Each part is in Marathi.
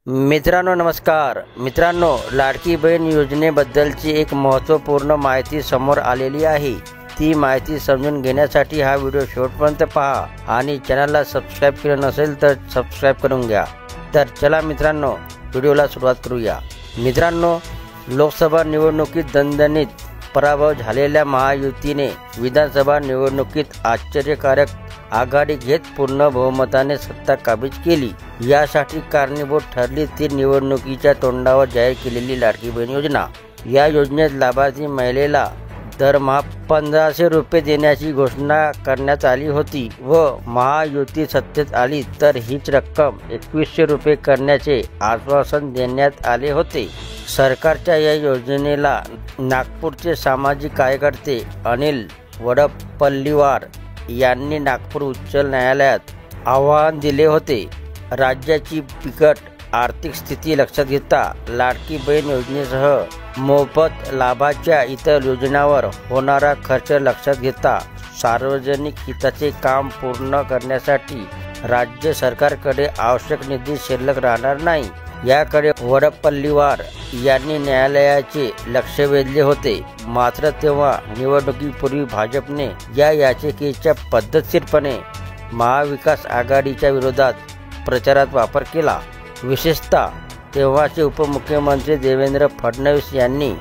मित्रांनो नमस्कार। मित्रांनो, लाडकी बहीण योजनेबद्दलची एक महत्त्वपूर्ण माहिती समोर आलेली आहे। ती माहिती समजून घेण्यासाठी हा व्हिडिओ शेवटपर्यंत पहा आणि चॅनलला सबस्क्राइब केलं नसेल तर सबस्क्राइब करून घ्या। तर चला मित्रांनो, व्हिडिओला सुरुवात करूया। मित्रांनो, लोकसभा निवडणुकीत दणदणीत पराभव झालेल्या महायुतीने विधानसभा निवडणुकीत आश्चर्यकारक आघाडी घेत पूर्ण बहुमताने सत्ता काबीज केली। यासाठी कारणीभूत ठरली ती निवडणुकीच्या तोंडावर जाहीर केलेली लाडकी बहीण योजना। या योजनेत लाभार्थी महिलेला दरमहा 1500 रुपये देण्याची घोषणा करण्यात आली होती व महायुती सत्तेत आली तर हीच रक्कम 2100 रुपये करण्याचे आश्वासन देण्यात आले होते। सरकारच्या या योजनेला नागपूरचे सामाजिक कार्यकर्ते अनिल वडप्पल्लीवार यांनी नागपूर उच्च न्यायालयात आव्हान दिले होते। राज्याची बिकट आर्थिक स्थिती लक्षात घेता लाडकी बहीण योजनेसह मोफत लाभाच्या इतर योजनांवर होणारा खर्च लक्षात घेता सार्वजनिक हिताचे काम पूर्ण करण्यासाठी राज्य सरकारकडे आवश्यक निधी शिल्लक राहणार नाही, याकडे वडप्पल्लीवार यांनी न्यायालयाचे लक्ष वेधले होते। मात्र तेव्हा निवडणुकीपूर्वी भाजपने या याचिकेचा पद्धतशीरपणे महाविकास आघाडीच्या विरोधात प्रचारात वापर केला। विशेषतः तेव्हाचे उपमुख्यमंत्री देवेंद्र फडणवीस यांनी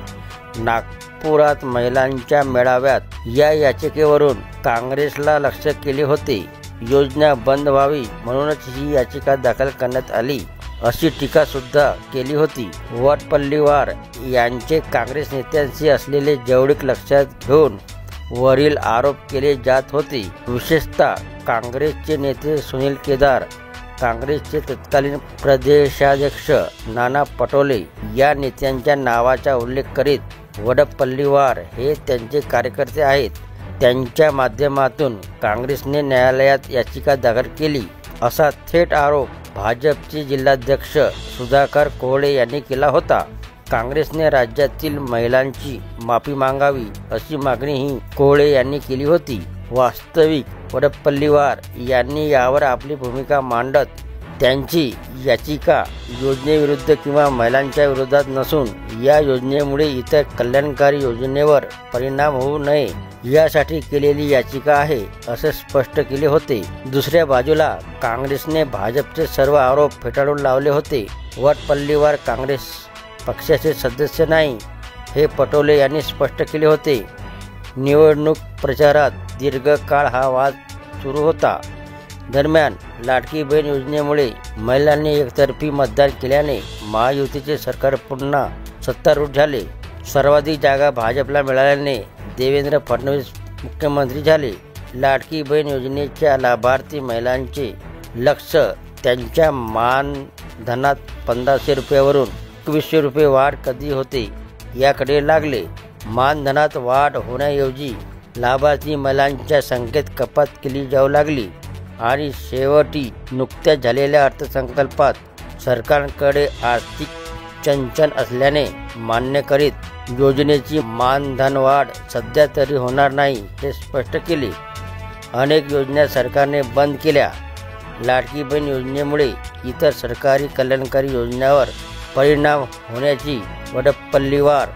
नागपुरात महिलांच्या मेळाव्यात या याचिकेवरून काँग्रेसला लक्ष्य केले होते। योजना बंद व्हावी म्हणूनच ही याचिका दाखल करण्यात आली अशी टीका सुद्धा केली होती। वडप्पल्लीवार यांचे काँग्रेस नेत्यांशी असलेले जवळीक लक्षात घेऊन वरील आरोप केले जात होते। विशेषतः काँग्रेसचे नेते सुनील केदार, काँग्रेसचे तत्कालीन प्रदेशाध्यक्ष नाना पटोले या नेत्यांच्या नावाचा उल्लेख करीत वडप्पल्लीवार हे त्यांचे कार्यकर्ते आहेत, त्यांच्या माध्यमातून काँग्रेसने न्यायालयात याचिका दाखल केली असा थेट आरोप भाजपचे जिल्हाध्यक्ष सुधाकर कोहळे यांनी केला होता। काँग्रेसने राज्यातील महिलांची माफी मागावी अशी मागणीही कोहळे यांनी केली होती। वास्तविक वडप्पल्लीवार यांनी यावर आपली भूमिका मांडत त्यांची याचिका योजनेविरुद्ध किंवा महिलांच्या विरोधात नसून या योजनेमुळे इतर कल्याणकारी योजनेवर परिणाम होऊ नये यासाठी केलेली याचिका आहे असे स्पष्ट केले होते। दुसऱ्या बाजूला काँग्रेसने भाजपचे सर्व आरोप फेटाळून लावले होते। वडप्पल्लीवार काँग्रेस पक्षाचे सदस्य नाही हे पटोले यांनी स्पष्ट केले होते। निवडणूक प्रचारात दीर्घकाळ हा वाद सुरू होता। दरम्यान लाडकी बहीण योजनेमुळे महिलांनी एकतर्फी मतदान केल्याने महायुतीचे सरकार पुन्हा सत्तारूढ झाले। सर्वाधिक जागा भाजपला मिळाल्याने देवेंद्र फडणवीस मुख्यमंत्री झाले। लाडकी बहीण योजनेच्या लाभार्थी महिलांचे लक्ष त्यांच्या मानधनात 1500 रुपयावरून 2100 रुपये वाढ कधी होते याकडे लागले। मानधनात वाढ होण्याऐवजी लाभार्थी महिलांच्या संख्येत कपात केली जाऊ लागली आणि शेवटी नुकत्याच झालेल्या अर्थसंकल्पात सरकारकडे आर्थिक चंचल असल्याने मान्य करीत योजनेची मानधन वाढ सध्या तरी होणार नाही हे स्पष्ट केले। अनेक योजना सरकारने बंद केल्या। लाडकी बहीण योजनेमुळे इतर सरकारी कल्याणकारी योजनांवर परिणाम होण्याची वडप्पल्लीवार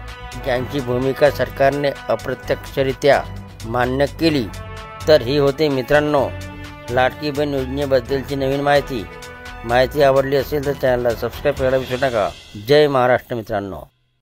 यांची भूमिका सरकारने अप्रत्यक्षरित्या मान्य केली। तर ही होते मित्रांनो लाडकी बहीण योजनेबद्दलची नवीन माहिती आवडली असेल तर चॅनलला सबस्क्राइब करायला विसरू नका। जय महाराष्ट्र मित्रांनो।